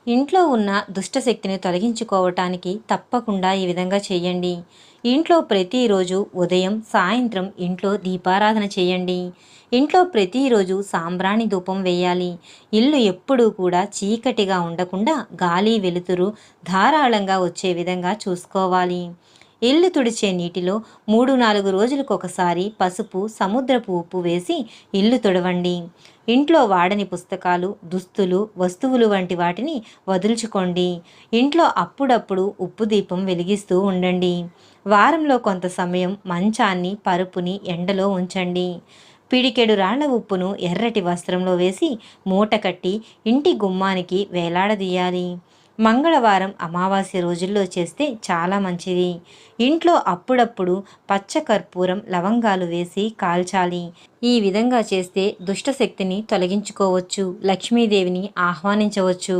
ఇంట్లో ఉన్న దుష్టశక్తిని తొలగించుకోవటానికి తప్పకుండా ఈ విధంగా చేయండి. ఇంట్లో ప్రతిరోజు ఉదయం, సాయంత్రం ఇంట్లో దీపారాధన చేయండి. ఇంట్లో ప్రతిరోజు సాంబ్రాణి ధూపం వేయాలి. ఇల్లు ఎప్పుడూ కూడా చీకటిగా ఉండకుండా గాలి, వెలుతురు ధారాళంగా వచ్చే విధంగా చూసుకోవాలి. ఇల్లు తుడిచే నీటిలో 3-4 రోజులకొకసారి పసుపు, సముద్రపు ఉప్పు వేసి ఇల్లు తుడవండి. ఇంట్లో వాడని పుస్తకాలు, దుస్తులు, వస్తువులు వంటి వాటిని వదులుచుకోండి. ఇంట్లో అప్పుడప్పుడు ఉప్పు దీపం వెలిగిస్తూ ఉండండి. వారంలో కొంత సమయం మంచాన్ని, పరుపుని ఎండలో ఉంచండి. పిడికెడు రాళ్ల ఉప్పును ఎర్రటి వస్త్రంలో వేసి మూట కట్టి ఇంటి గుమ్మానికి వేలాడదీయాలి. మంగళవారం, అమావాస్య రోజుల్లో చేస్తే చాలా మంచిది. ఇంట్లో అప్పుడప్పుడు పచ్చకర్పూరం, లవంగాలు వేసి కాల్చాలి. ఈ విధంగా చేస్తే దుష్టశక్తిని తొలగించుకోవచ్చు, లక్ష్మీదేవిని ఆహ్వానించవచ్చు.